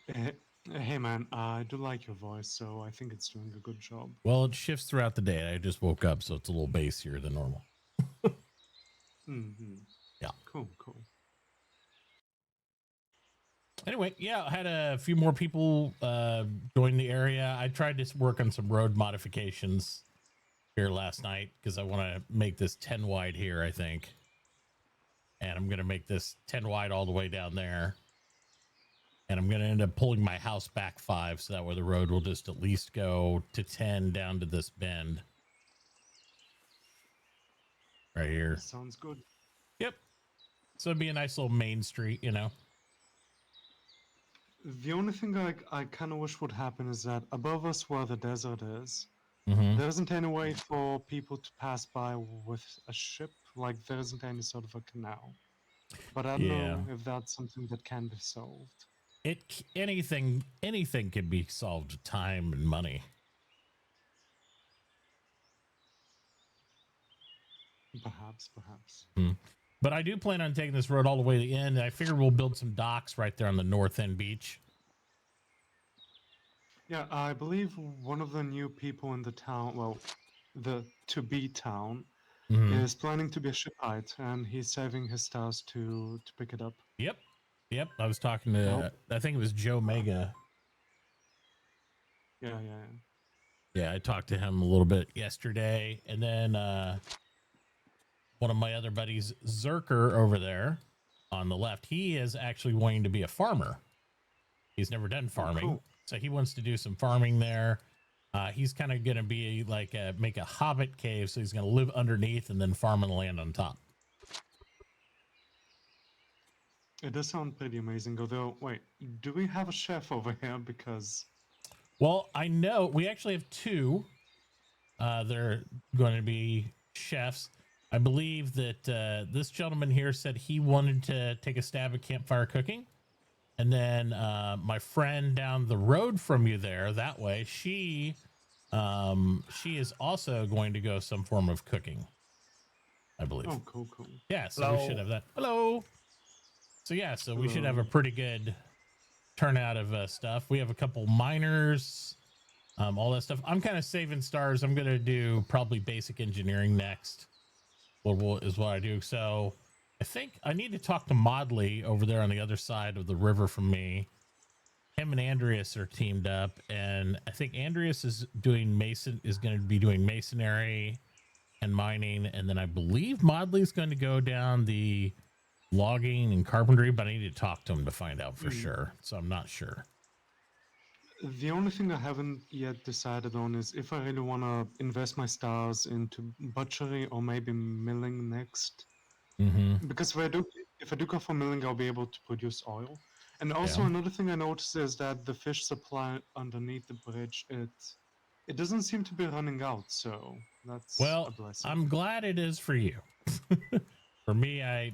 Eh, Hey man, I do like your voice, so I think it's doing a good job. Well, it shifts throughout the day. I just woke up, so it's a little bassier than normal. Hmm. Yeah. Cool, cool. Anyway, yeah, I had a few more people join the area. I tried to work on some road modifications here last night because I want to make this 10 wide here, I think. And I'm going to make this 10 wide all the way down there. And I'm going to end up pulling my house back 5 so that way the road will just at least go to 10 down to this bend right here. Sounds good. Yep. So it'd be a nice little main street, you know. The only thing I kind of wish would happen is that above us, where the desert is, Mm-hmm. there isn't any way for people to pass by with a ship. Like, there isn't any sort of a canal. But I don't Yeah. know if that's something that can be solved. Anything can be solved with time and money. Perhaps, perhaps. Mm. But I do plan on taking this road all the way to the end. I figure we'll build some docks right there on the north end beach. Yeah, I believe one of the new people in the town, well, the to-be town, Mm-hmm. is planning to be a shipwright, and he's saving his stars to pick it up. Yep. Yep. I was talking I to, hope. I think it was Joe Mega. Yeah, yeah, yeah. Yeah, I talked to him a little bit yesterday. And then one of my other buddies, Zerker, over there on the left, he is actually wanting to be a farmer. He's never done Oh, farming. cool. So he wants to do some farming there. He's kind of going to be like make a hobbit cave. So he's going to live underneath and then farm on the land on top. It does sound pretty amazing. Although, wait, do we have a chef over here? Because Well, I know we actually have 2. They're going to be chefs. I believe that this gentleman here said he wanted to take a stab at campfire cooking. And then my friend down the road from you there, that way, she is also going to go some form of cooking, I believe. oh, cool, cool. Yeah, so we should Hello. have that. Hello. So yeah, so we should have a Hello. pretty good turnout of stuff. We have a couple miners, all that stuff. I'm kind of saving stars. I'm gonna do probably basic engineering next. Is what I do. So I think I need to talk to Modley over there on the other side of the river from me. Him and Andreas are teamed up, and I think Andreas is going to be doing masonry and mining, and then I believe Modley's going to go down the logging and carpentry, but I need to talk to him to find out for Mm. sure. So I'm not sure. The only thing I haven't yet decided on is if I really want to invest my stars into butchery or maybe milling next. Mm-hmm. Because if I do go for milling, I'll be able to produce oil. And also Yeah. another thing I noticed is that the fish supply underneath the bridge, it doesn't seem to be running out, so that's a Well, blessing. I'm glad it is for you. For me, I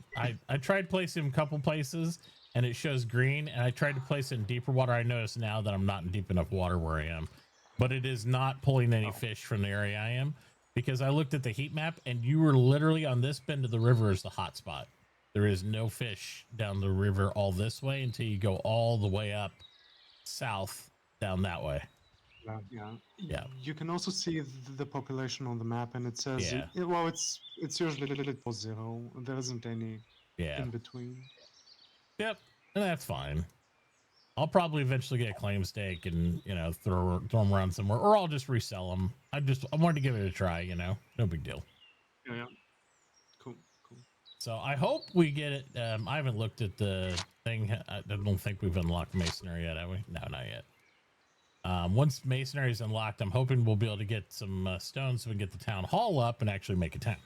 tried placing a couple places and it shows green, and I tried to place it in deeper water. I notice now that I'm not in deep enough water where I am, but it is not pulling any Oh, fish from the area I am because I looked at the heat map and you were literally on this bend of the river is the hot spot. There is no fish down the river all this way until you go all the way up south down that way. yeah, yeah. Yeah. You can also see the population on the map, and it says, Yeah. well, it's usually for 0. There isn't any Yeah. in between. Yep. And that's fine. I'll probably eventually get a claim stake and throw them around somewhere, or I'll just resell them. I wanted to give it a try. No big deal. Yeah, yeah. Cool, cool. So I hope we get it. I haven't looked at the thing. I don't think we've unlocked masonry yet, have we? No, not yet. Once masonry is unlocked, I'm hoping we'll be able to get some stones so we can get the town hall up and actually make a town.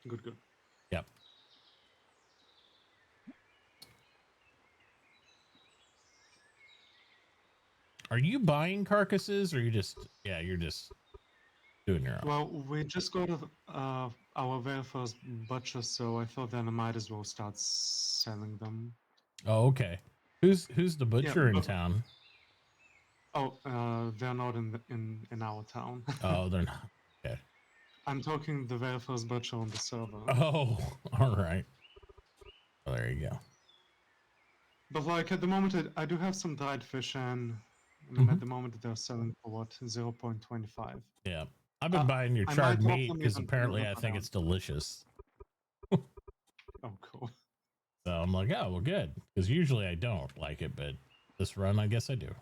Good, good. Yep. Are you buying carcasses, or you're just doing your own? Well, we just got our very first butcher, so I thought then I might as well start selling them. Oh, okay. Who's the Yeah, butcher in but town? they're not in our town. Oh, they're not. Okay. I'm talking the very first butcher on the server. Oh, all right. Well, there you go. But like at the moment, I do have some dried fish in. I mean, at the moment they're selling for what 0.25. Yeah, I've been buying your I charred might drop meat them because even further apparently I think down. it's delicious. Oh, cool. So I'm like, oh well, good, because usually I don't like it, but this run I guess I do.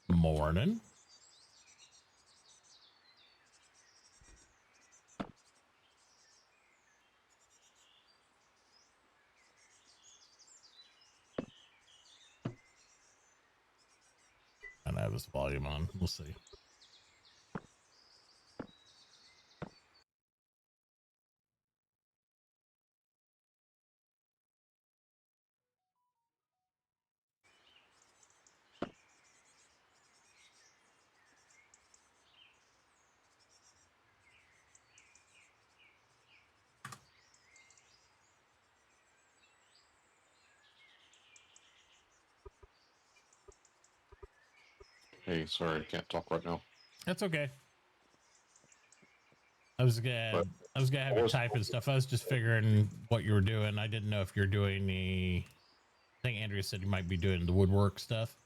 Morning. And I have his volume on. We'll see. Hey, sorry, I can't talk right now. That's okay. I was gonna But have you type and stuff. I was just figuring what you were doing. I didn't know if you're doing the. I think Andrea said you might be doing the woodwork stuff.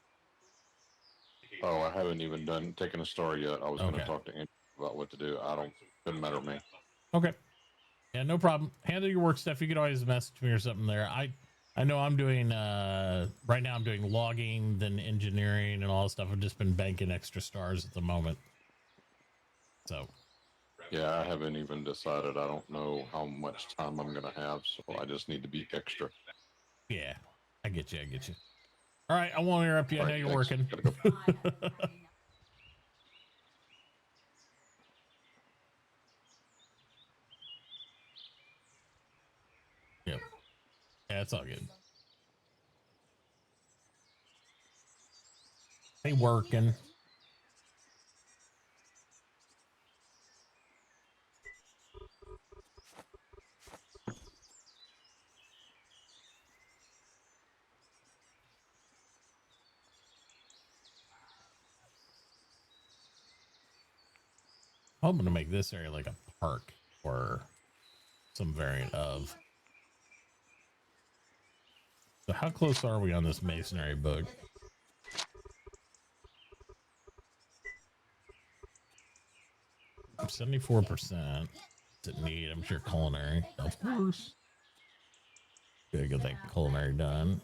Oh, I haven't even taken a star yet. I was going Okay. to talk to Andrew about what to do. Doesn't matter to me. Okay. Yeah, no problem. Handle your work stuff. You can always message me or something there. I know I'm doing right now I'm doing logging, then engineering and all that stuff. I've just been banking extra stars at the moment. So Yeah, I haven't even decided. I don't know how much time I'm going to have, so I just need to be extra. yeah, I get you. I get you. All right, I won't interrupt you. I All know right, you're thanks. working. Gotta go. Yep. Yeah, it's all good. They working. I'm gonna make this area like a park or some variant of. So how close are we on this masonry book? 74%. What's it need? I'm sure culinary. Of course. Gotta get that culinary done.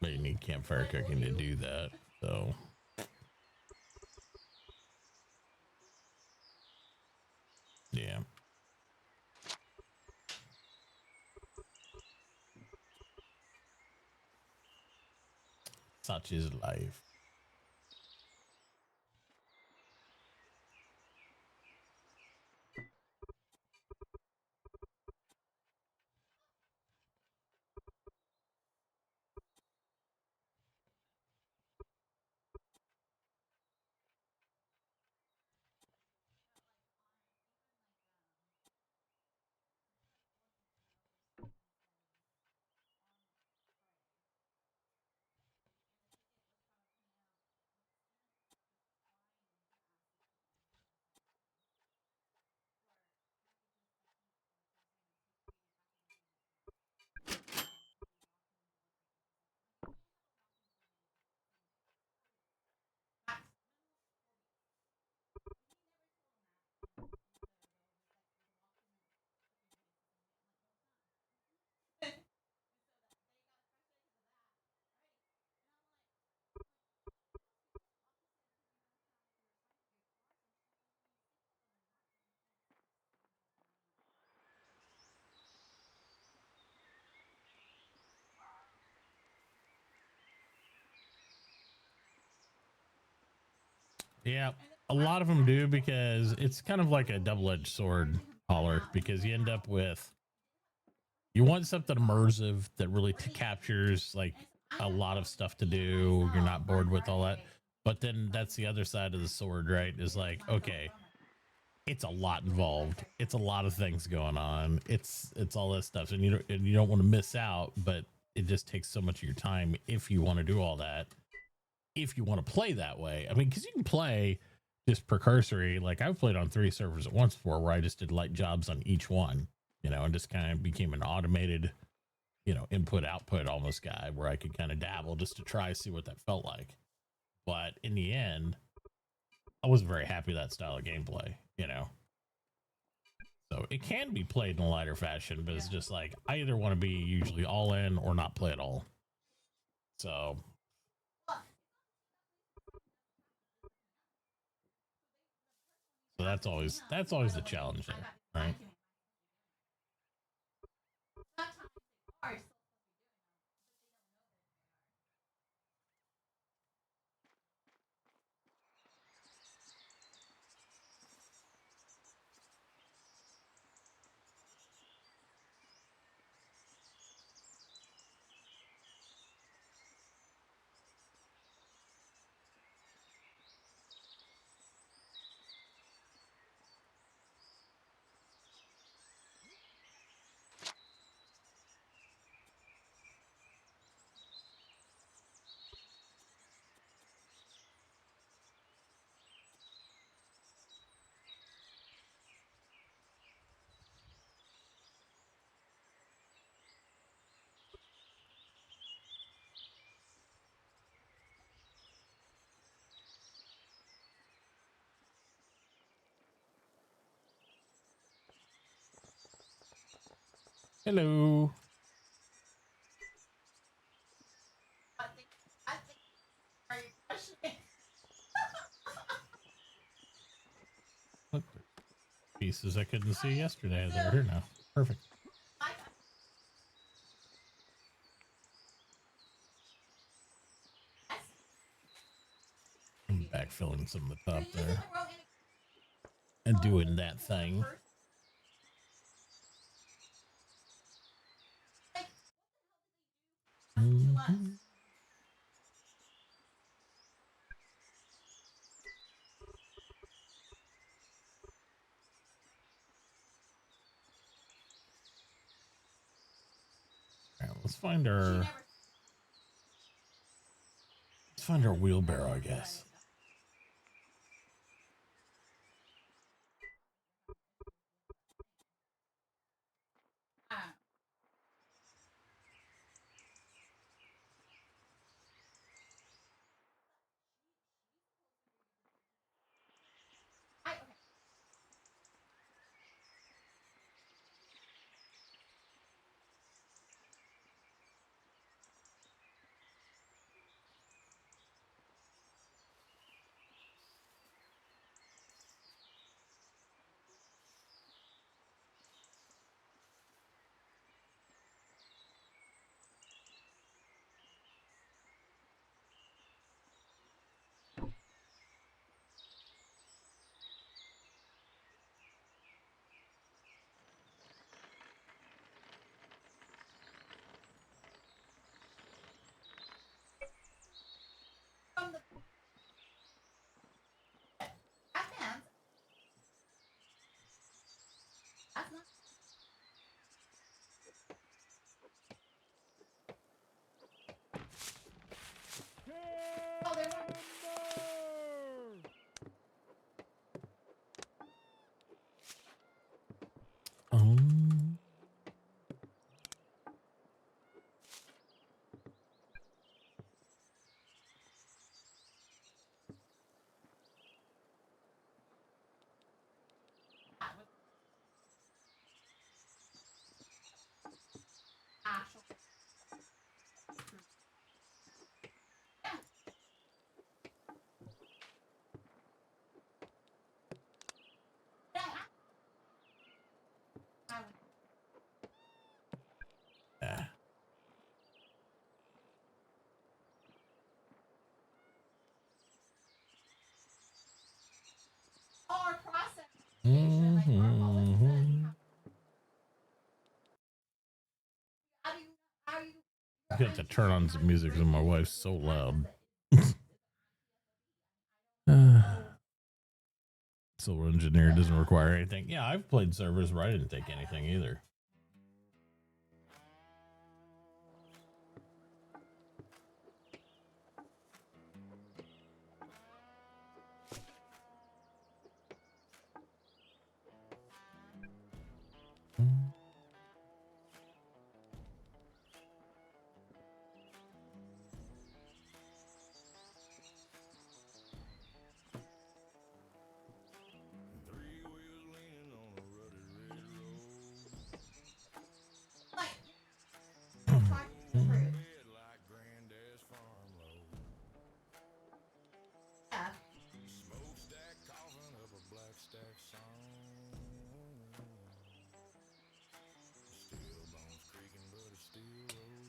But you need campfire cooking to do that. So yeah. Such is life. Yeah, a lot of them do because it's kind of like a double-edged sword, Holler, because you end up with you want something immersive that really captures like a lot of stuff to do. You're not bored with all that, but then that's the other side of the sword, right? Is like, okay, it's a lot involved. It's a lot of things going on. It's all that stuff, and you don't want to miss out, but it just takes so much of your time if you want to do all that. If you want to play that way, I mean, because you can play just precursory. Like I've played on 3 servers at once before, where I just did light jobs on each one, and just kind of became an automated, input output almost guy, where I could kind of dabble just to try see what that felt like. But in the end, I wasn't very happy with that style of gameplay. So it can be played in a lighter fashion, but it's just like I either want to be usually all in or not play at all. So that's always the challenge there, right? Hello. Look, pieces I couldn't see yesterday that are here now. Perfect. I'm backfilling some of the top there and doing that thing. Mhm. All right, let's find our wheelbarrow, I guess. Mm-hmm. I have to turn on some music because my wife's so loud. Silver engineer doesn't require anything. Yeah, I've played servers where I didn't take anything either.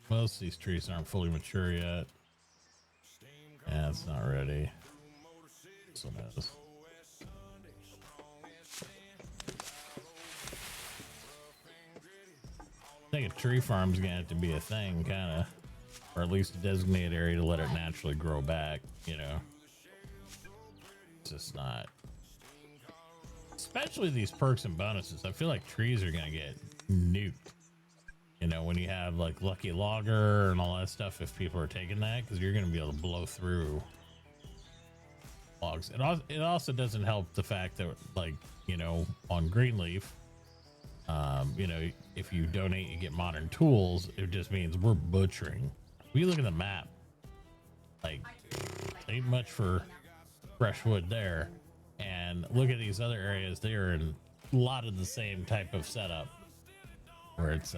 Most of these trees aren't fully mature yet. Yeah, it's not ready. This one is. I think a tree farm's gonna have to be a thing, kind of, or at least a designated area to let it naturally grow back. You know, it's just not. Especially these perks and bonuses. I feel like trees are gonna get nuked. You know, when you have like Lucky Logger and all that stuff, if people are taking that, because you're going to be able to blow through logs. It also doesn't help the fact that, like, you know, on Greenleaf, you know, if you donate, you get modern tools. It just means we're butchering. If you look at the map, like, ain't much for fresh wood there. And look at these other areas. They are in a lot of the same type of setup where it's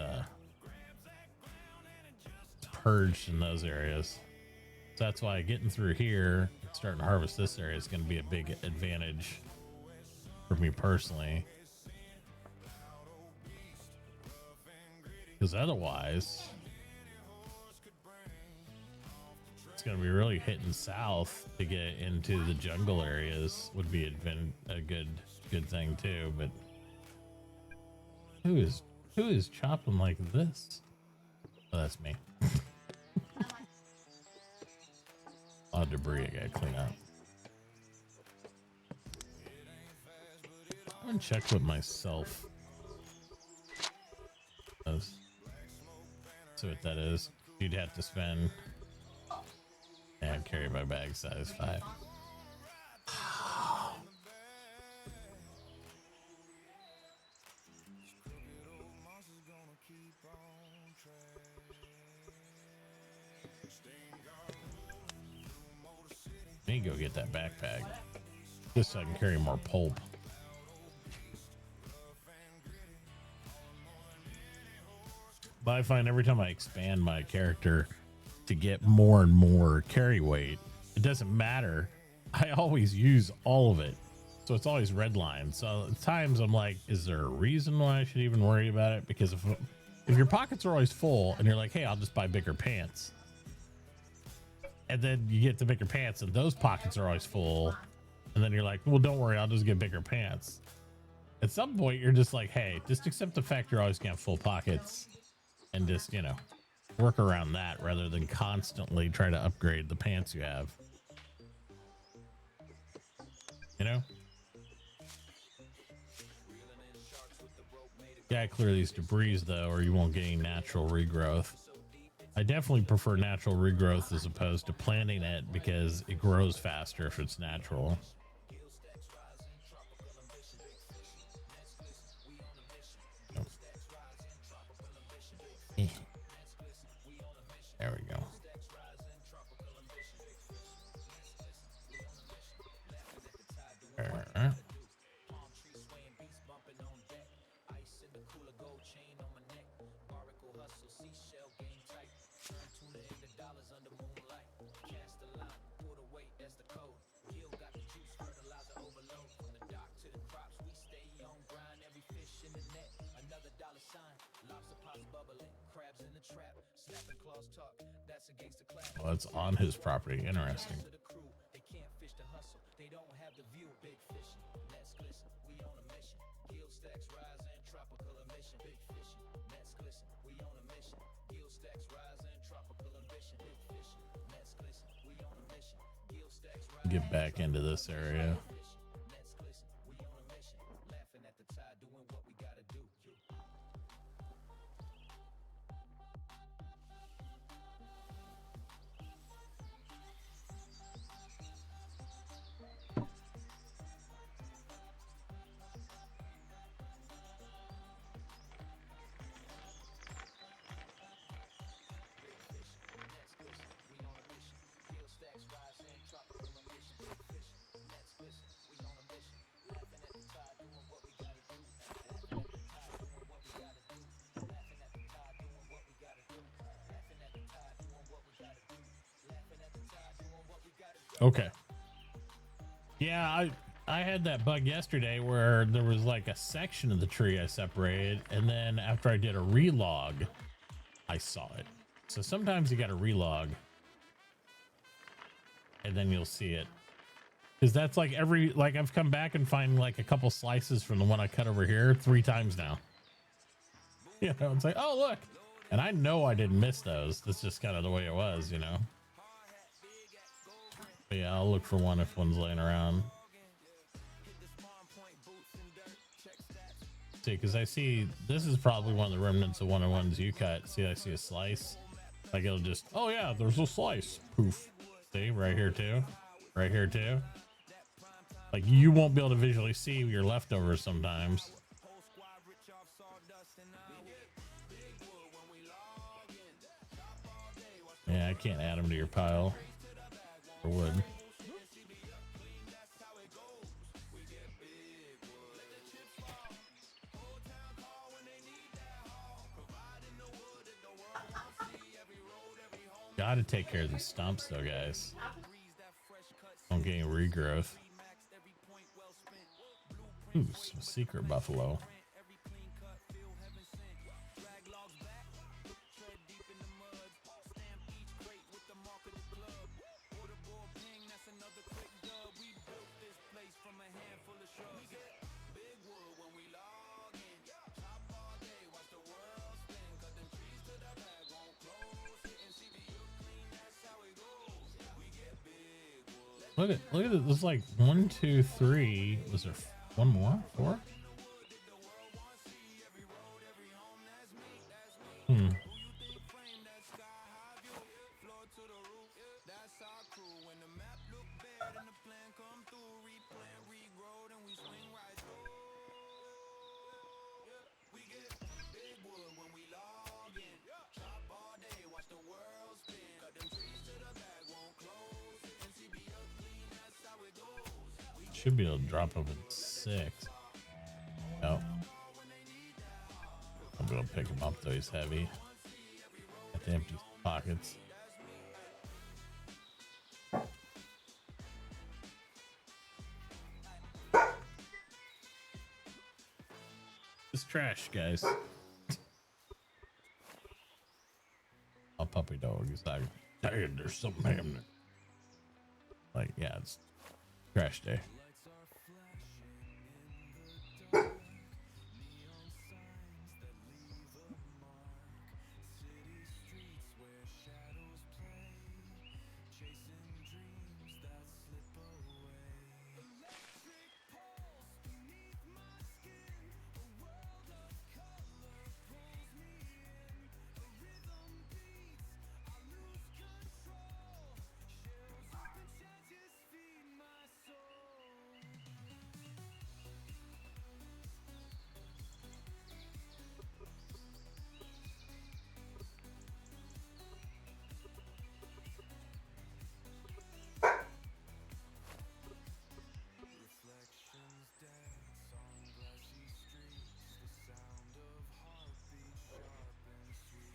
purged in those areas. So that's why getting through here, starting to harvest this area is going to be a big advantage for me personally. Because otherwise, it's going to be really hitting south to get into the jungle areas would be a good thing too. But who is chopping like this? Oh, that's me. A lot of debris I gotta clean up. I'm gonna check what myself does. See what that is. You'd have to spend and carry my bag size 5. I need to go get that backpack just so I can carry more pulp. But I find every time I expand my character to get more and more carry weight, it doesn't matter. I always use all of it. So it's always red line. So at times I'm like, is there a reason why I should even worry about it? Because if your pockets are always full and you're like, hey, I'll just buy bigger pants. And then you get the bigger pants and those pockets are always full. And then you're like, well, don't worry, I'll just get bigger pants. At some point, you're just like, hey, just accept the fact you're always going to have full pockets and just, you know, work around that rather than constantly try to upgrade the pants you have. You know? Gotta clear these debris though, or you won't get any natural regrowth. I definitely prefer natural regrowth as opposed to planting it because it grows faster if it's natural. There we go. Well, it's on his property. Interesting. Get back into this area. Okay. Yeah, I had that bug yesterday where there was like a section of the tree I separated, and then after I did a relog, I saw it. So sometimes you got to relog, and then you'll see it. Because that's like I've come back and find like a couple slices from the one I cut over here 3 times now. You know, it's like, oh, look. And I know I didn't miss those. That's just kind of the way it was, you know. But yeah, I'll look for one if one's laying around. See, because I see this is probably one of the remnants of one of the ones you cut. See, I see a slice. Like it'll just, oh yeah, there's a slice. Poof. See, right here too. Right here too. Like you won't be able to visually see your leftovers sometimes. Yeah, I can't add them to your pile for wood. Gotta take care of these stumps though, guys. Don't get any regrowth. Ooh, some secret buffalo. Look at it. There's like 1, 2, 3. Was there one more? 4? Should be able to drop up in 6. No. I'll be able to pick him up though, he's heavy. Got the empty pockets. It's trash, guys. A puppy dog is like, hey, there's something happening. Like, yeah, it's trash day.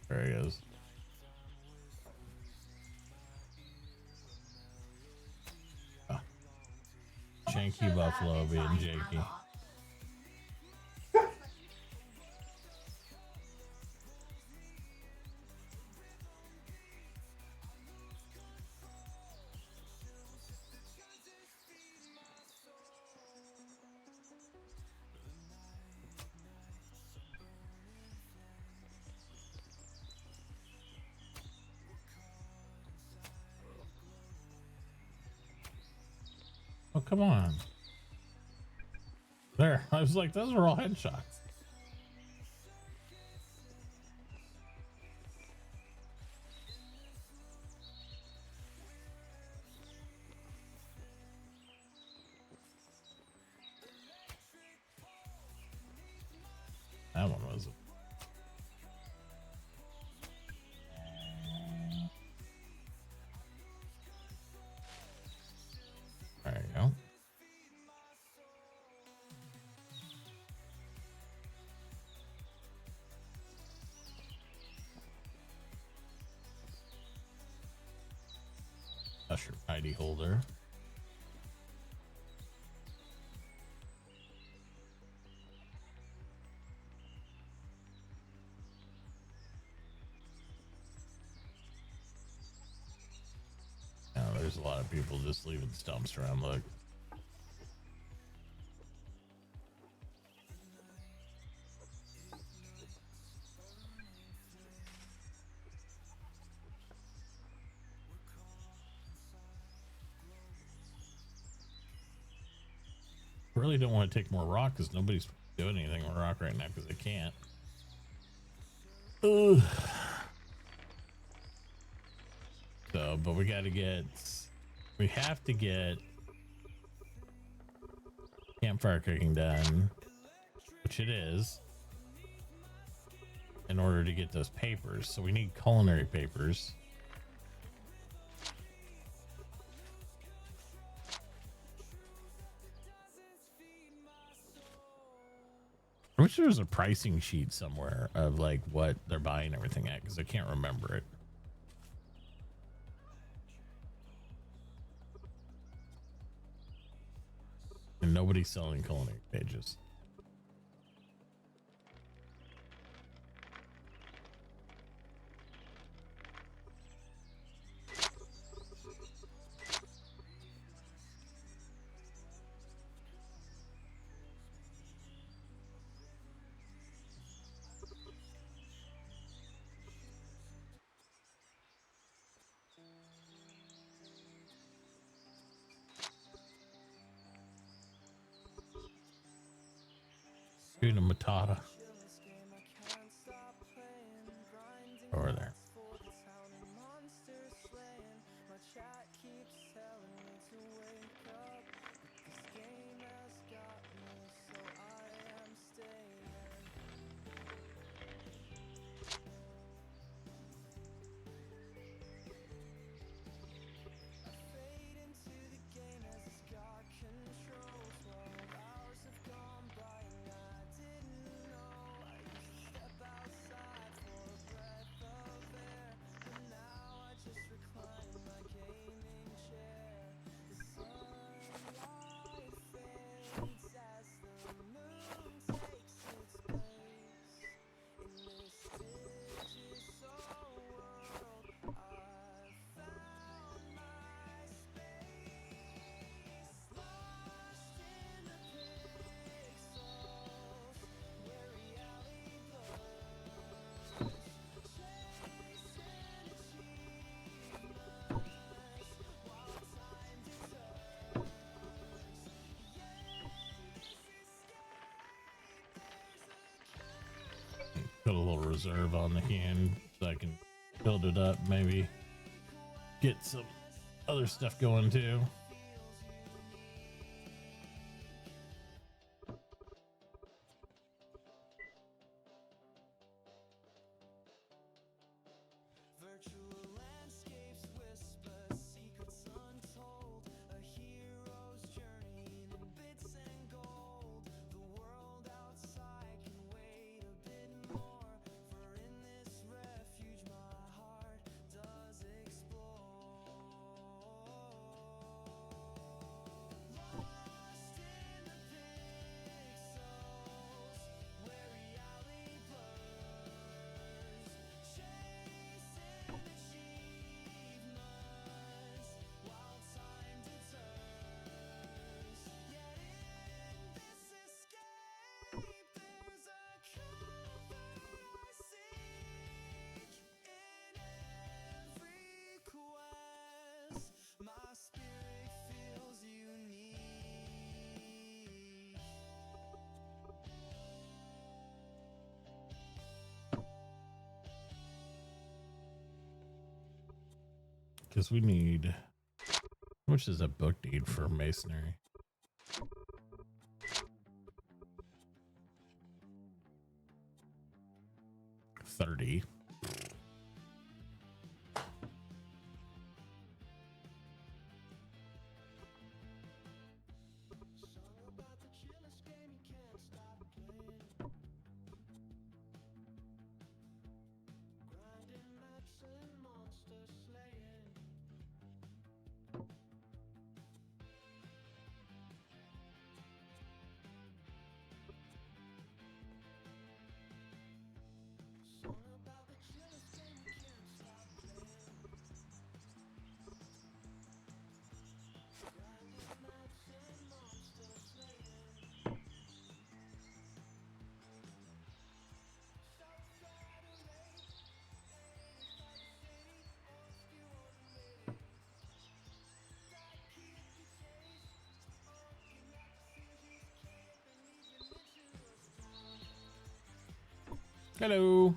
There he is. Oh. Janky buffalo being janky. Oh, come on. There. I was like, those are all headshots. That one was. There you go. That's your ID holder. Now, there's a lot of people just leaving stumps around. Look. Really don't want to take more rock because nobody's doing anything with rock right now because they can't. Ugh. So, but we have to get campfire cooking done, which it is, in order to get those papers. So we need culinary papers. I wish there was a pricing sheet somewhere of like what they're buying everything at, because I can't remember it. And nobody's selling culinary pages. Tuna matata. Over there. Put a little reserve on the hand so I can build it up, maybe get some other stuff going too. because we need. How much does a book need for masonry? 30. Hello.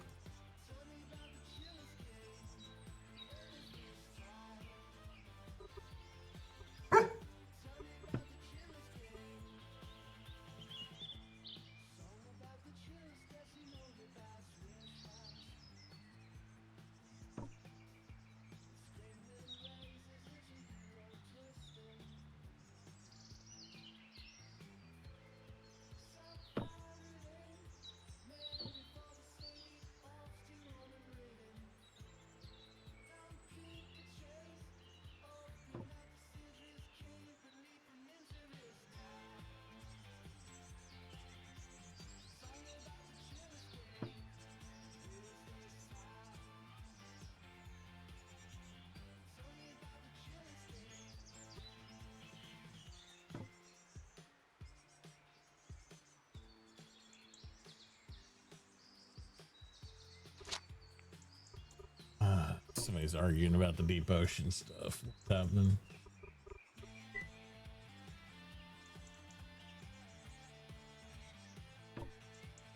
Somebody's arguing about the deep ocean stuff. What's happening?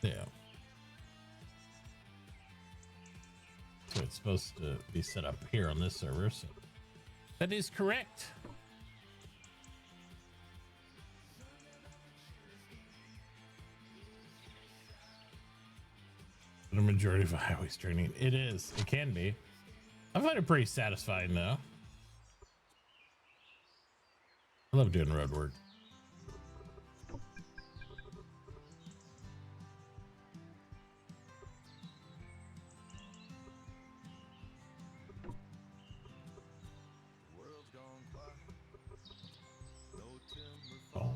Yeah. So it's supposed to be set up here on this server. So that is correct. The majority of highways training. It is. It can be. I find it pretty satisfying though. I love doing road work. Oh.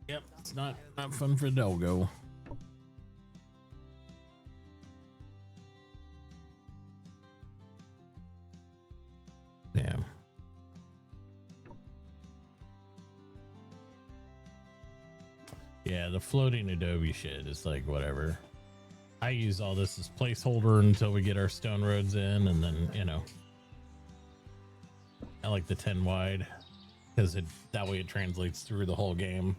Yep, it's not fun for Delgo. Damn. Yeah, the floating Adobe shit is like whatever. I use all this as placeholder until we get our stone roads in, and then I like the 10 wide because that way it translates through the whole game.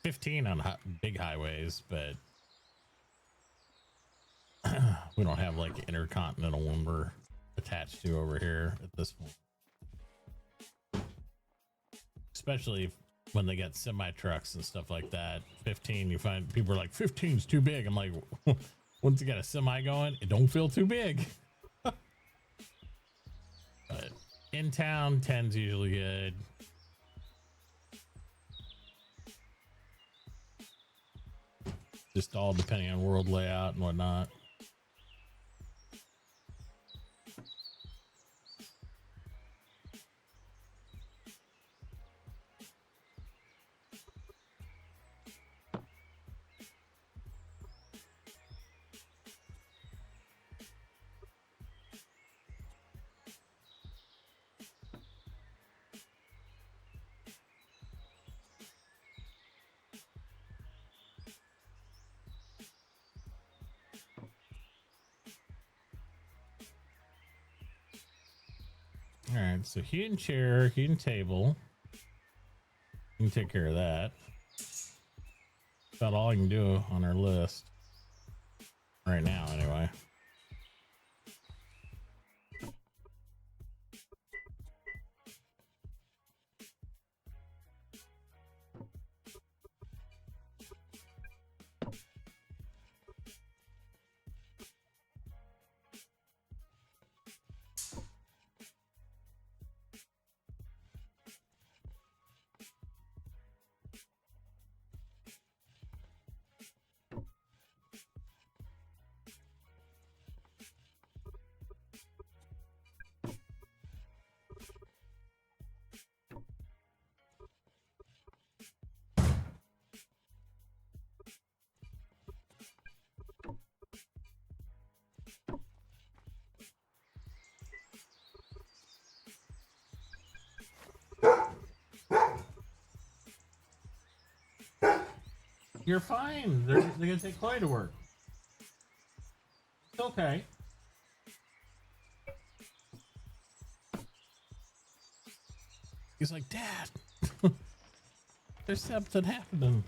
15 on big highways, but we don't have like intercontinental one we're attached to over here at this point. Especially when they get semi trucks and stuff like that. 15, you find people are like, 15's too big. I'm like, once you got a semi going, it don't feel too big. But in town, 10's usually good. Just all depending on world layout and whatnot. All right, so heating chair, heating table. You can take care of that. About all I can do on our list right now, anyway. You're fine. They're gonna take Chloe to work. It's okay. He's like, Dad, there's something happening.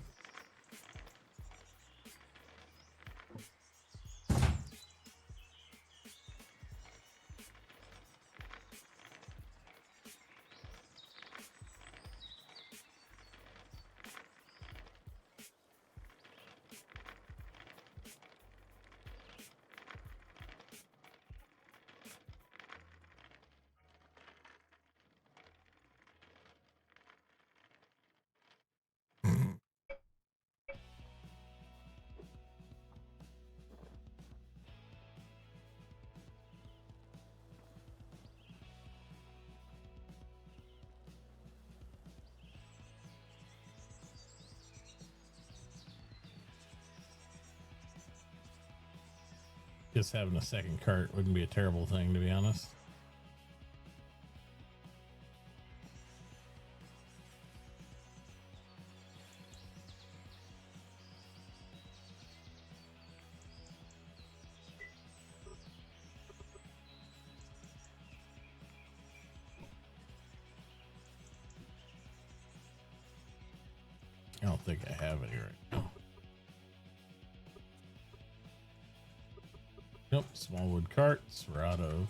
Just having a second cart wouldn't be a terrible thing, to be honest. I don't think I have any right now. Nope, small wood carts we're out of.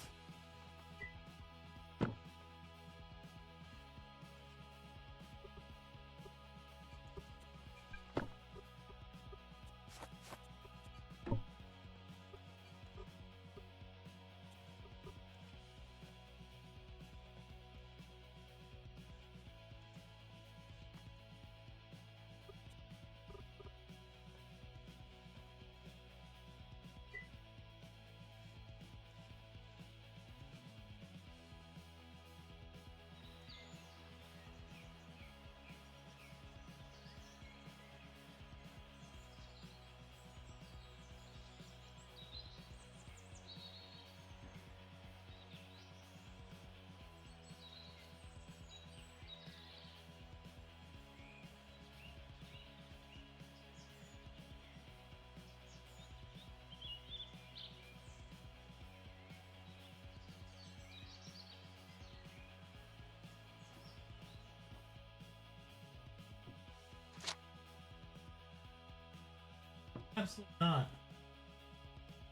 Absolutely not.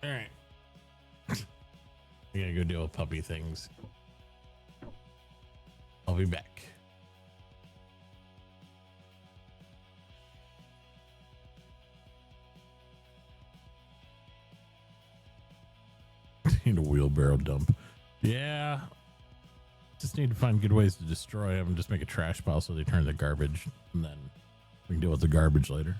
All right. I gotta go deal with puppy things. I'll be back. Need a wheelbarrow dump. Yeah. Just need to find good ways to destroy them. Just make a trash pile so they turn to garbage, and then we can deal with the garbage later.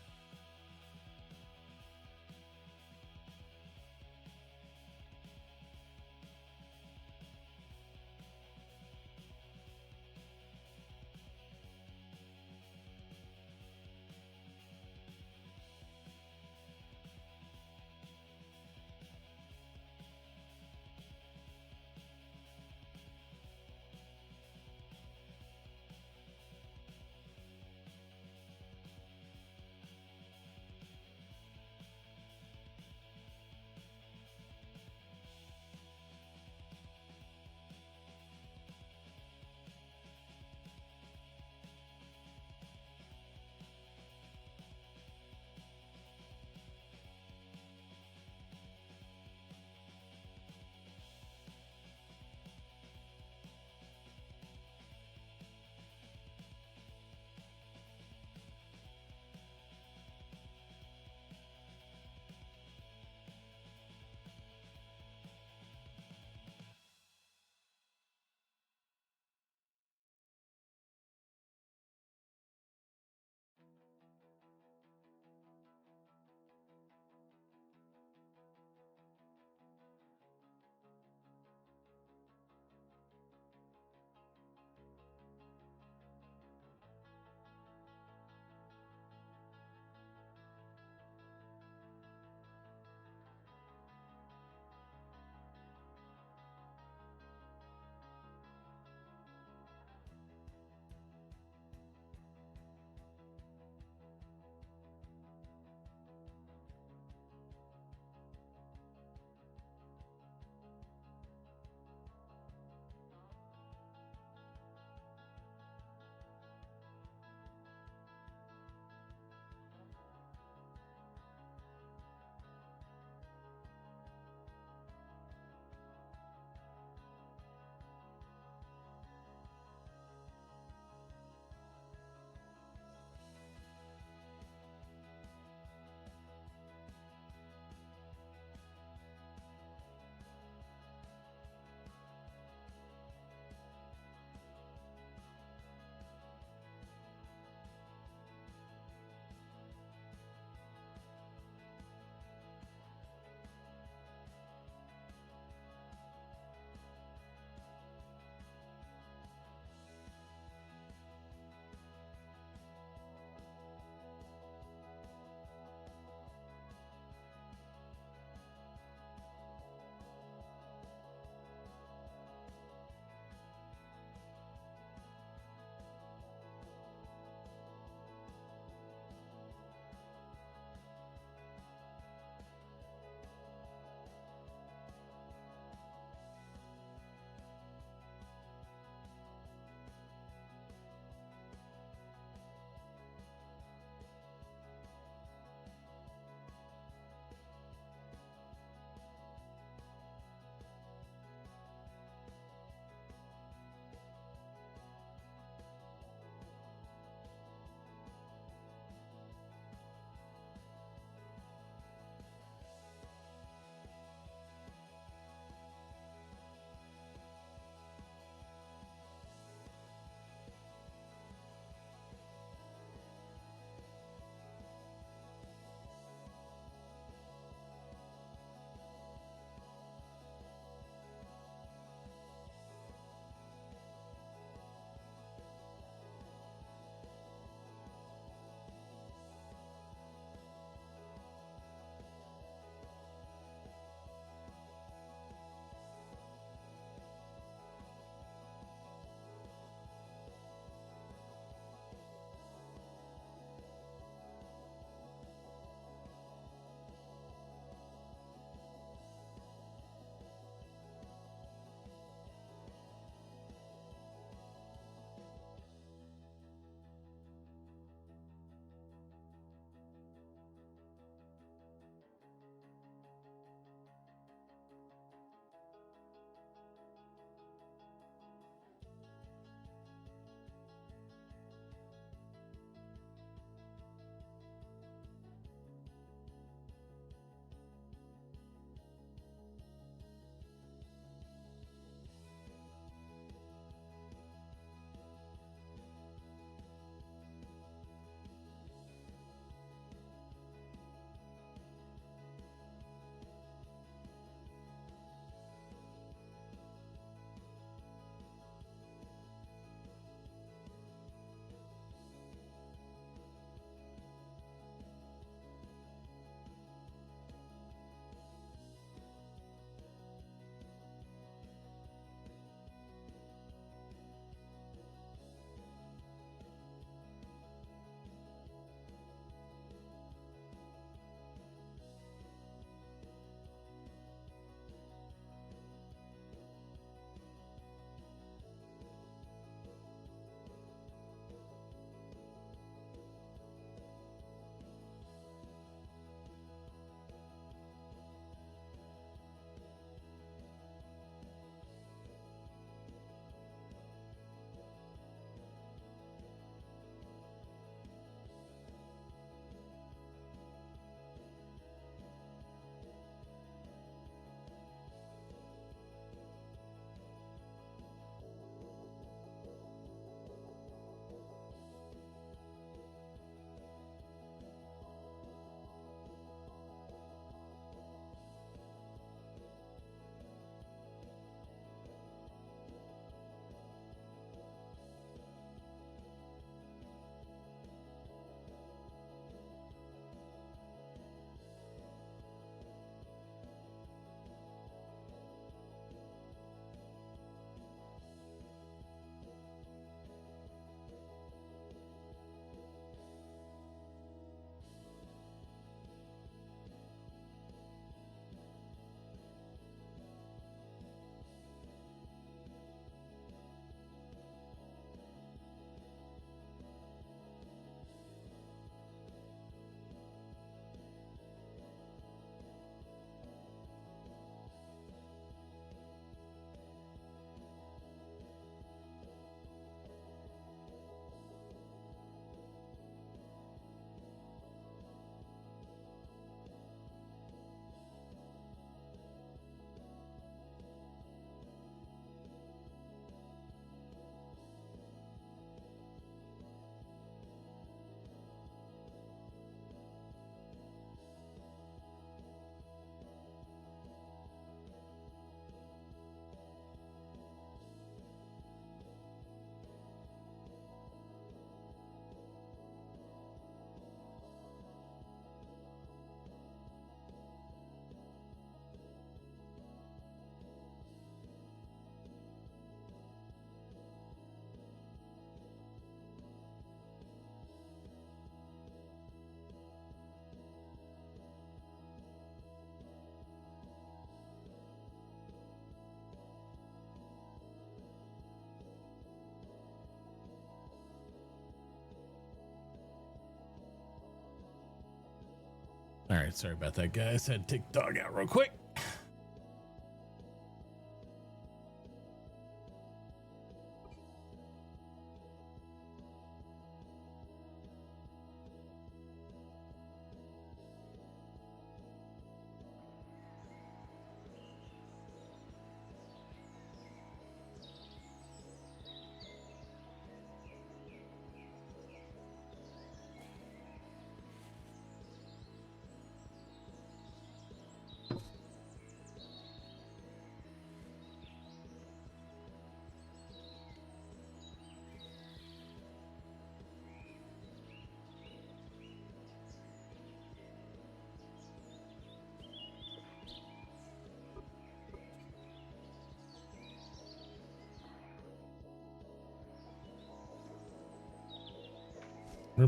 All right, sorry about that, guys. Had to take the dog out real quick.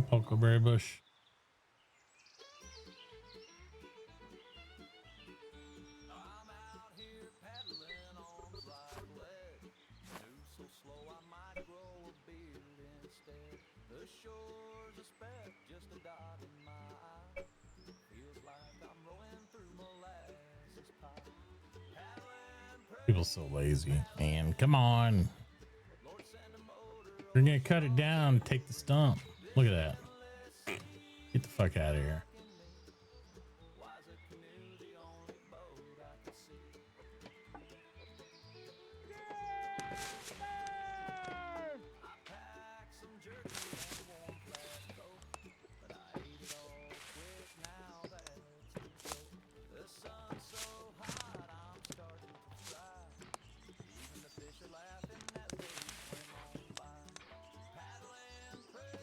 Huckleberry bush. I'm out here paddling on flat lead. Move so slow I might grow a beard instead. The shore's a speck, just a dot in my eye. Feels like I'm rowing through molasses pie. Paddling, People so lazy. Man, come on. Lord send a motor. You're gonna cut it down, take the stump. Look at that. Get the fuck out of here. Why's a canoe the only boat I can see? I packed some jerky and a warm flat coat, but I ate it all quick now that it's too cold. The sun's so hot I'm starting to fry. Even the fish are laughing as they swim on by. Paddle and pray,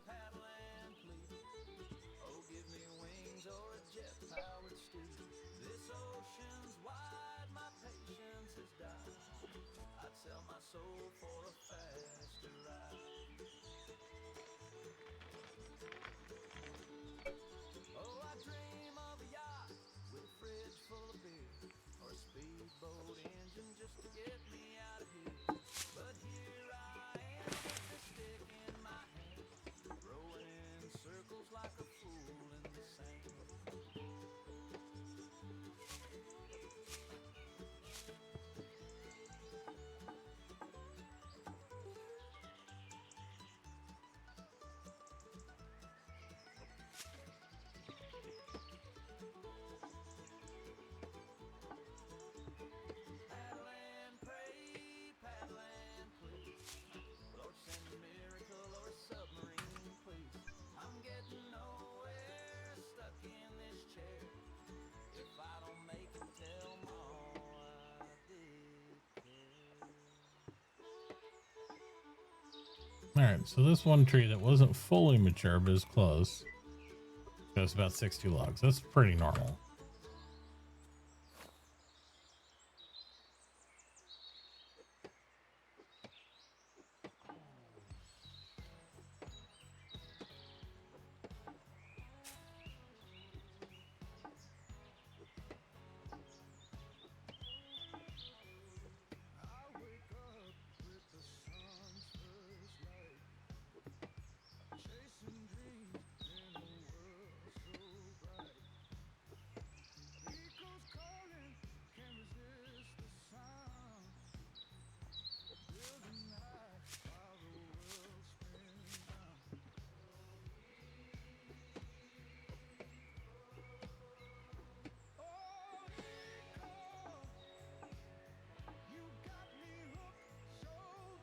paddle and please. Oh, give me wings or a jet-powered steed. This ocean's wide, my patience has died. I'd sell my soul for a faster ride. Oh, I dream of a yacht with a fridge full of beer, or a speedboat engine just to get me out of here. But here I am with a stick in my hand, rowing in circles like a fool in the sand. Paddle and pray, paddle and please. Lord send a miracle or a submarine, please. I'm getting nowhere, stuck in this chair. If I don't make it, tell Ma I did care. All right, so this one tree that wasn't fully mature but is close. That's about 60 logs. That's pretty normal. I wake up with the sun's first light, chasing dreams in a world so bright. Echoes calling, can't resist the sound. Building high while the world spins round. Oh, echo, you got me hooked so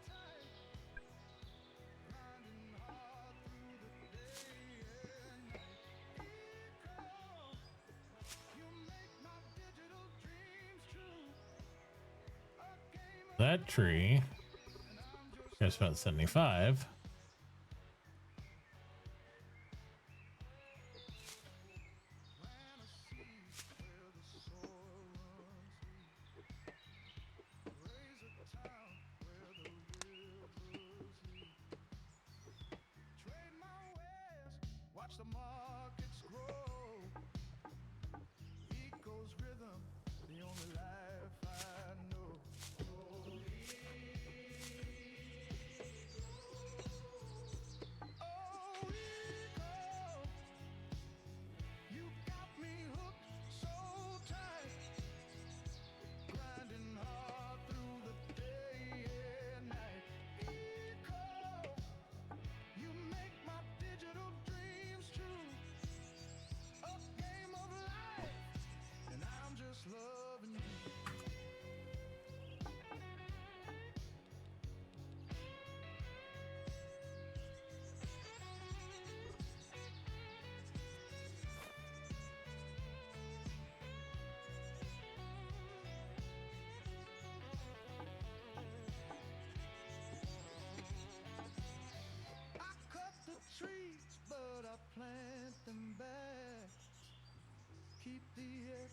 tight, grinding hard through the day and night. Echo, you make my digital dreams true. A game of That tree and I'm just is about 75. plant a seed where the soil runs deep. Raise a town where the rivers lead. Trade my wares, watch the markets grow. Eco's rhythm, the only life I know. Oh, Eco, you got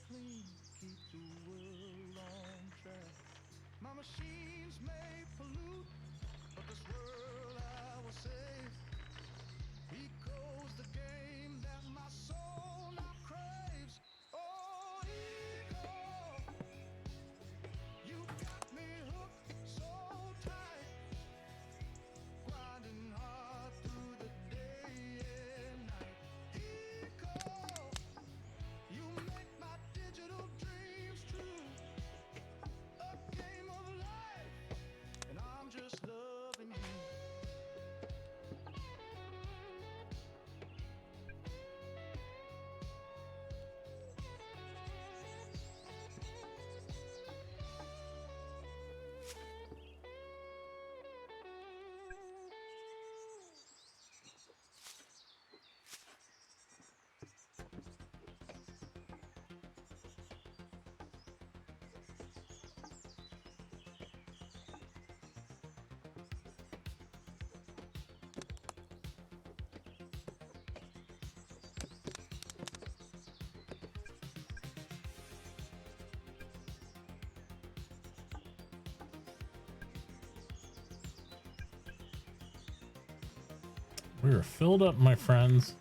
clean, keep the world on track. My machines may pollute, but this world I will save. Eco's the game that my soul now craves. Oh, Eco, you got me hooked so tight, grinding hard through the day and night. Eco, you make my digital dreams true. A game of life, and I'm just loving you. We are filled up, my friends.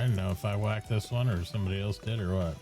I didn't know if I whacked this one or somebody else did or what.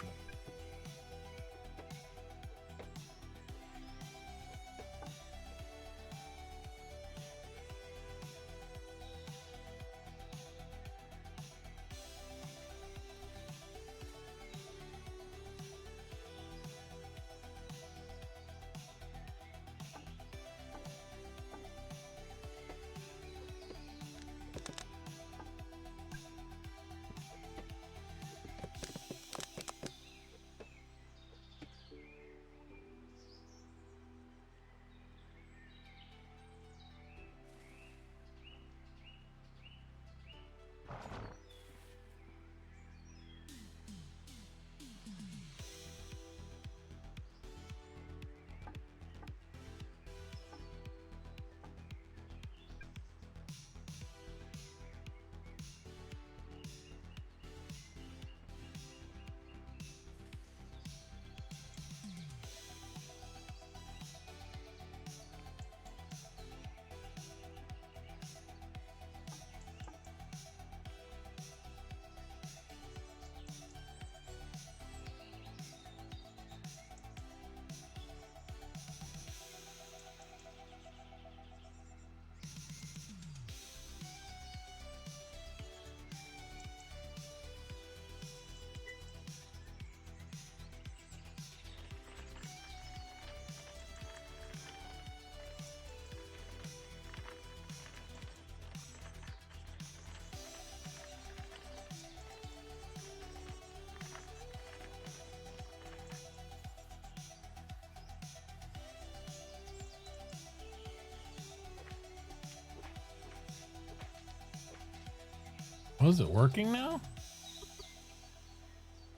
Was it working now?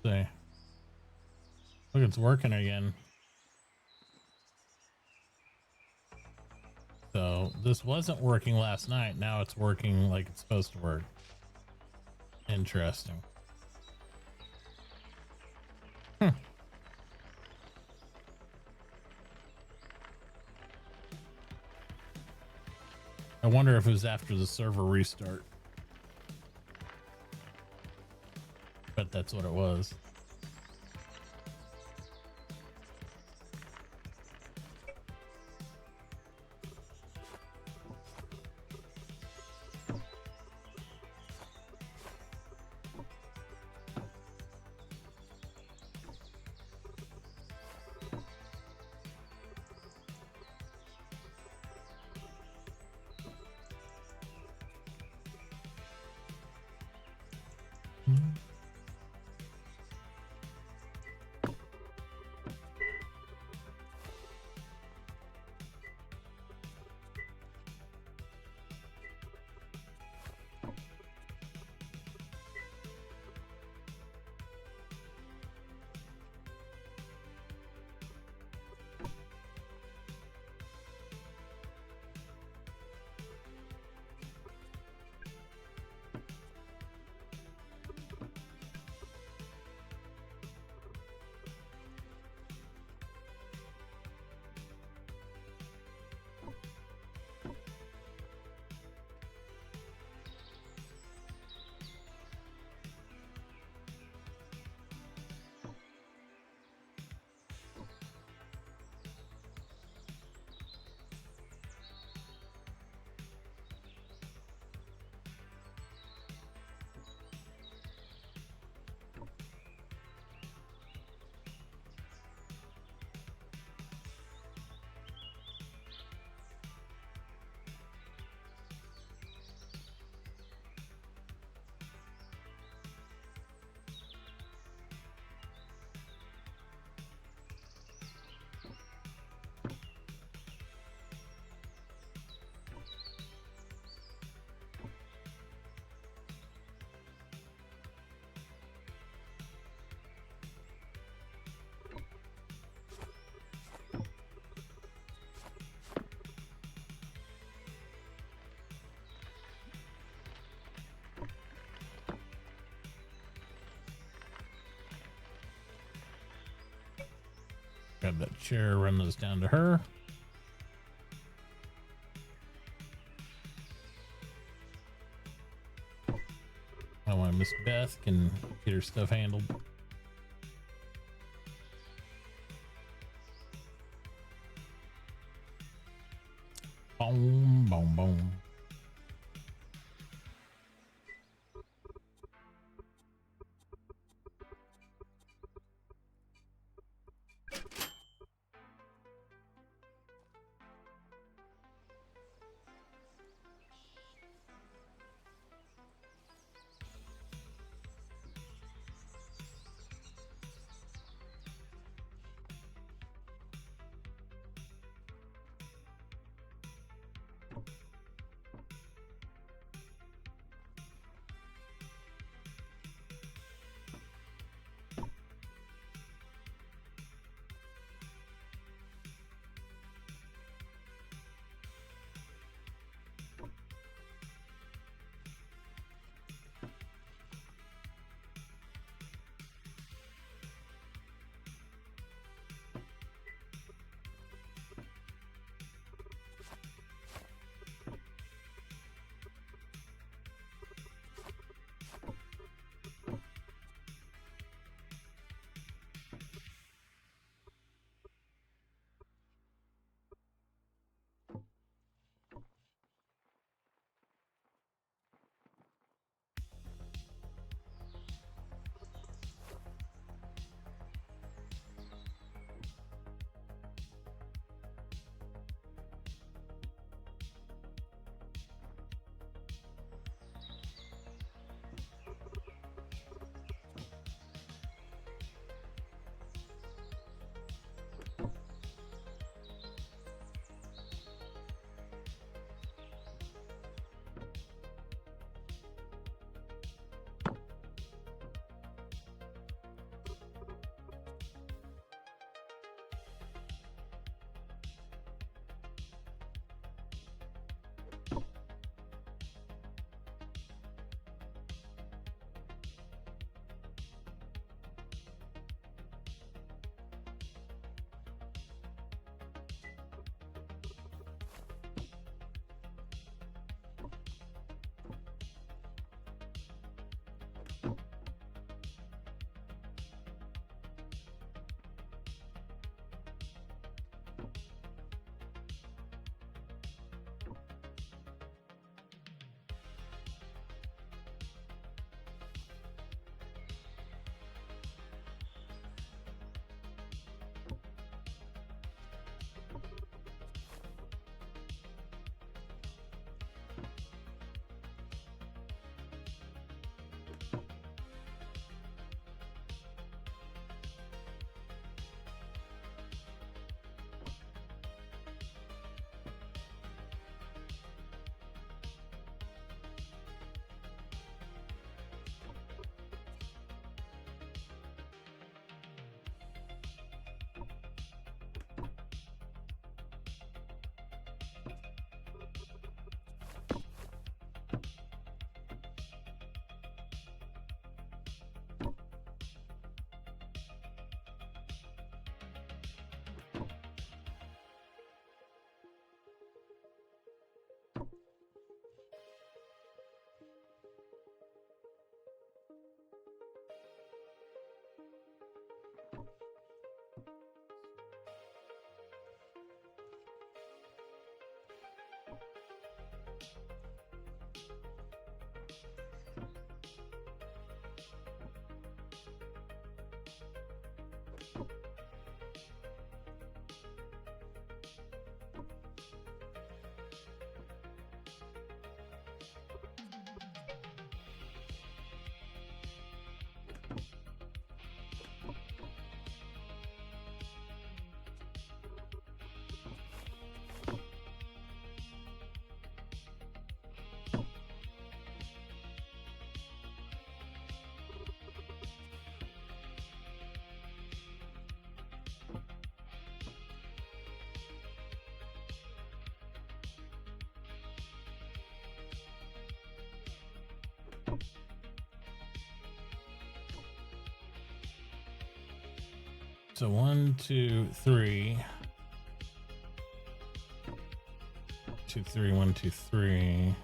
See. Look, it's working again. So this wasn't working last night. Now it's working like it's supposed to work. Interesting. I wonder if it was after the server restart. But that's what it was. Grab that chair, run those down to her. I want to Miss Beth can get her stuff handled. Boom, boom, boom. So 1, 2, 3. 2, 3, 1, 2, 3.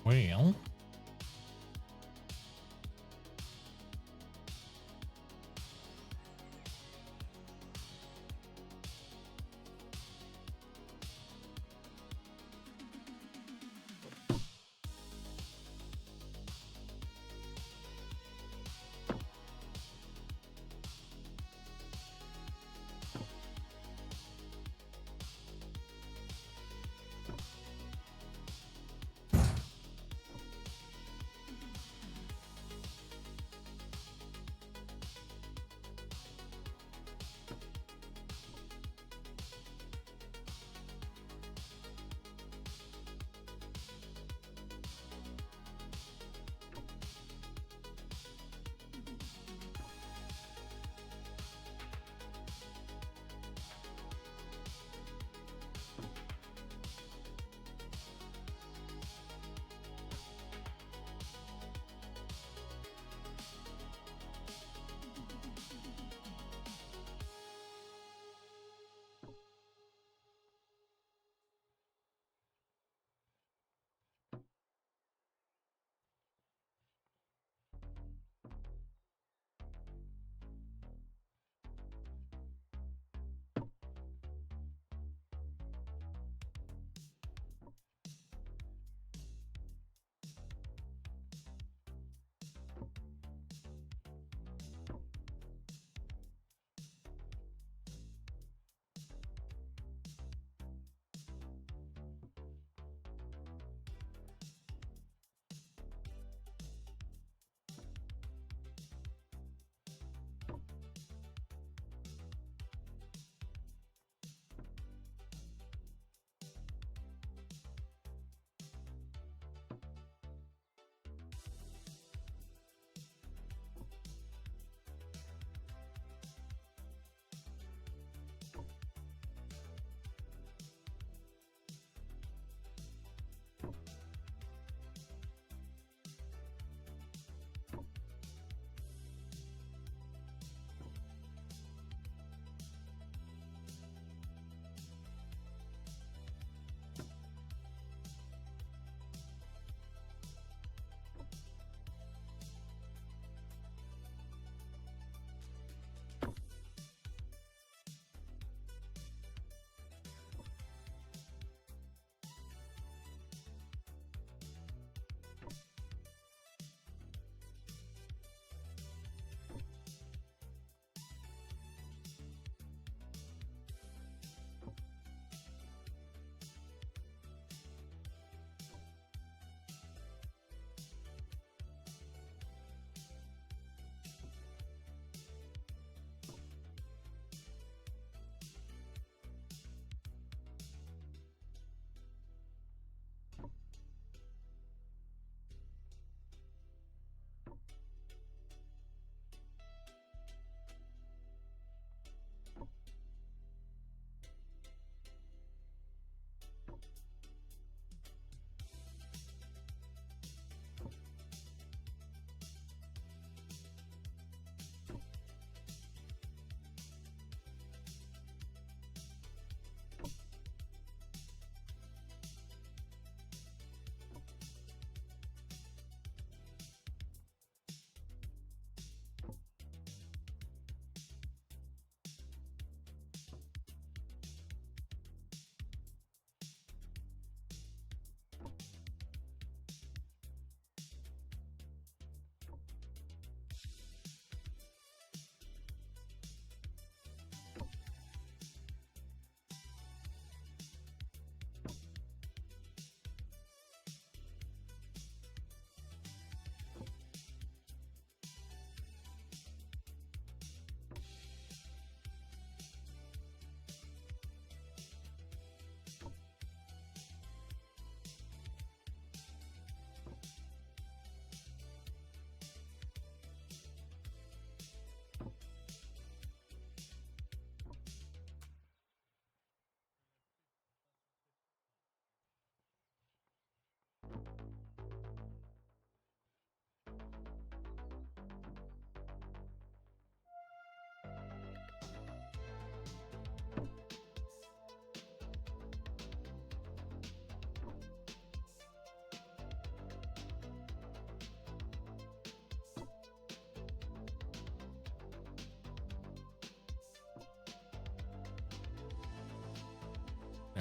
Well,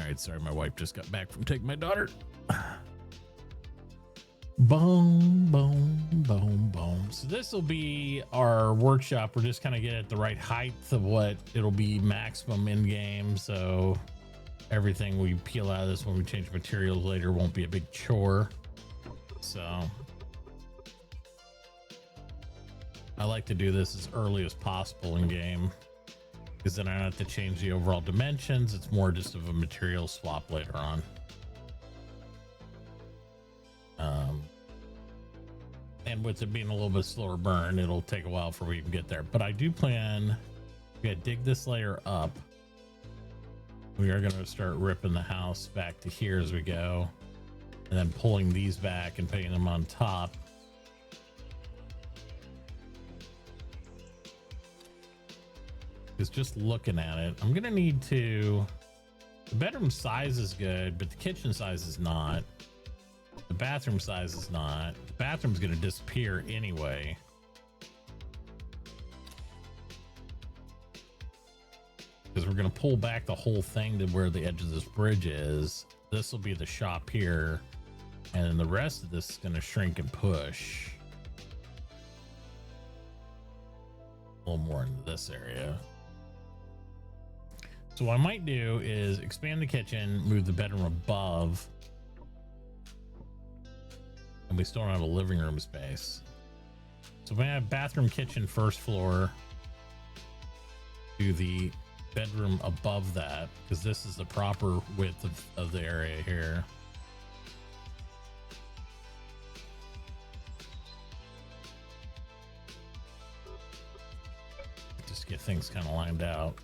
right, sorry, my wife just got back from taking my daughter. Boom, boom, boom, boom. So this will be our workshop. We're just kind of getting at the right height of what it'll be maximum in game. So everything we peel out of this when we change materials later won't be a big chore. So I like to do this as early as possible in game, because then I don't have to change the overall dimensions. It's more just of a material swap later on. And with it being a little bit slower burn, it'll take a while for we can get there. But I do plan, we gotta dig this layer up. We are gonna start ripping the house back to here as we go, and then pulling these back and putting them on top. Because just looking at it, I'm gonna need to, the bedroom size is good, but the kitchen size is not. The bathroom size is not. The bathroom's gonna disappear anyway. Because we're gonna pull back the whole thing to where the edge of this bridge is. This will be the shop here, and then the rest of this is gonna shrink and push a little more into this area. So what I might do is expand the kitchen, move the bedroom above, and we still don't have a living room space. So we're gonna have bathroom, kitchen, first floor, do the bedroom above that, because this is the proper width of the area here. Just get things kind of lined out.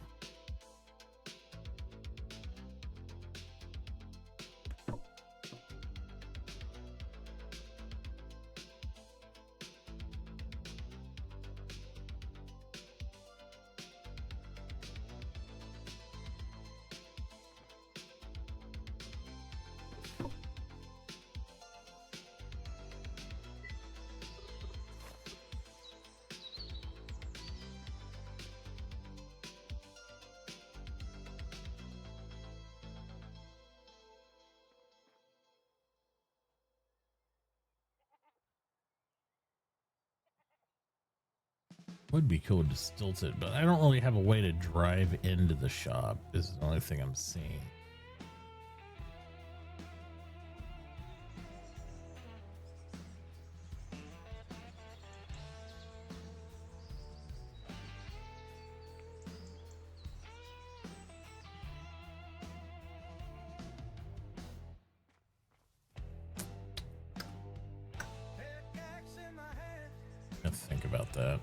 Would be cool to stilt it, but I don't really have a way to drive into the shop. This is the only thing I'm seeing. I think about that.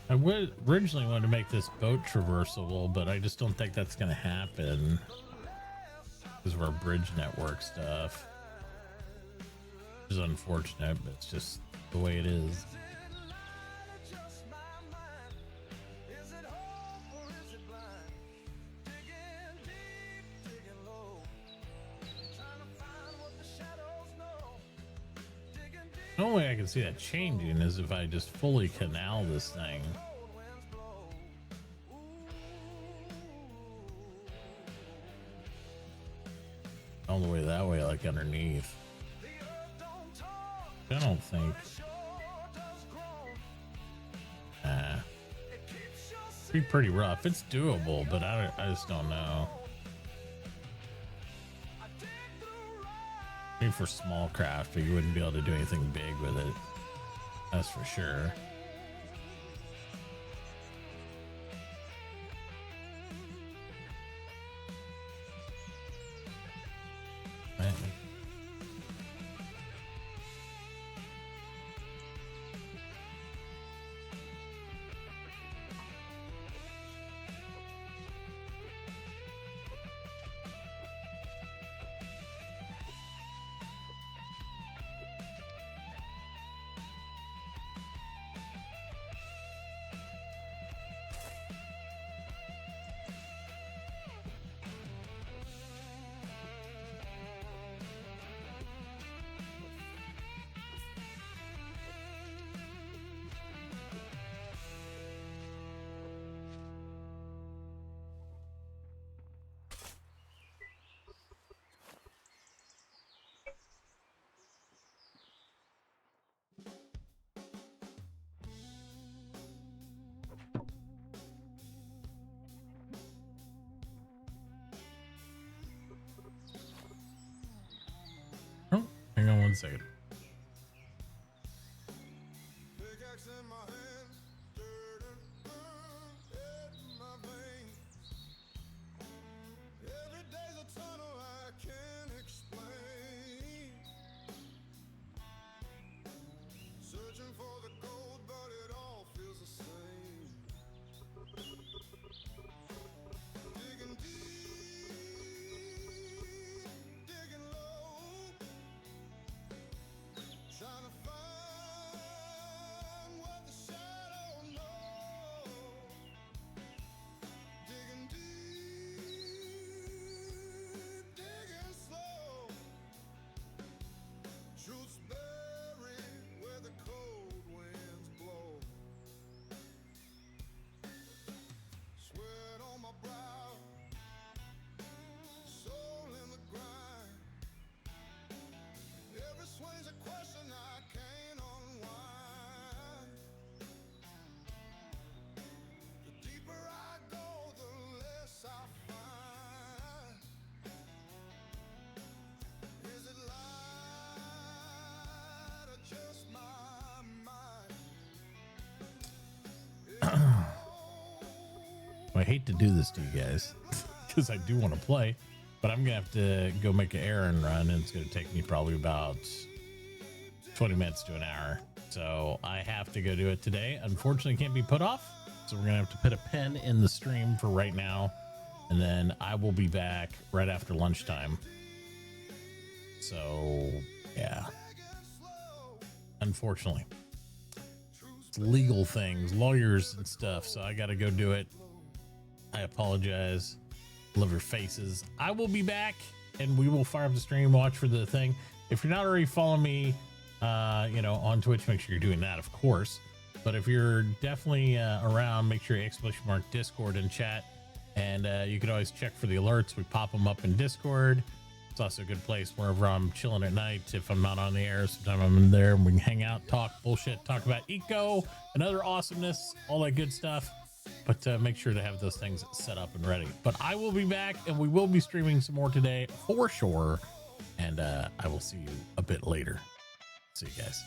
I would originally wanted to make this boat traversable, but I just don't think that's going to happen because of our bridge network stuff. Which is unfortunate, but it's just the way it is. The only way I can see that changing is if I just fully canal this thing. All the way that way, like underneath. I don't think. It'd be pretty rough. It's doable, but I just don't know. Maybe for small craft, but you wouldn't be able to do anything big with it. That's for sure. Right. Oh, hang on one second. Pickaxe in my hand, dirt and earth in my veins. Every day's a tunnel I can't explain. Searching for the gold, but it all feels the same. Digging deep, digging low, trying to find what the shadow knows. Digging deep, digging slow. Truth's buried where the cold winds blow. Sweat on my brow, soul in the grind. Every swing's a question I can't unwind. The deeper I go, the less I find. Is it light or just my mind? I hate to do this to you guys because I do want to play, but I'm gonna have to go make an errand run, and it's gonna take me probably about 20 minutes to an hour. So I have to go do it today. Unfortunately, can't be put off. So we're gonna have to put a pin in the stream for right now, and then I will be back right after lunchtime. So yeah, unfortunately, it's legal things, lawyers and stuff. So I got to go do it. I apologize. Love your faces. I will be back, and we will fire up the stream, watch for the thing. If you're not already following me, on Twitch, make sure you're doing that, of course. But if you're definitely around, make sure you ! Discord and chat. And you can always check for the alerts. We pop them up in Discord. It's also a good place wherever I'm chilling at night. If I'm not on the air, sometimes I'm in there and we can hang out, talk bullshit, talk about eco and other awesomeness, all that good stuff. But make sure to have those things set up and ready. But I will be back, and we will be streaming some more today for sure. And I will see you a bit later. See you guys.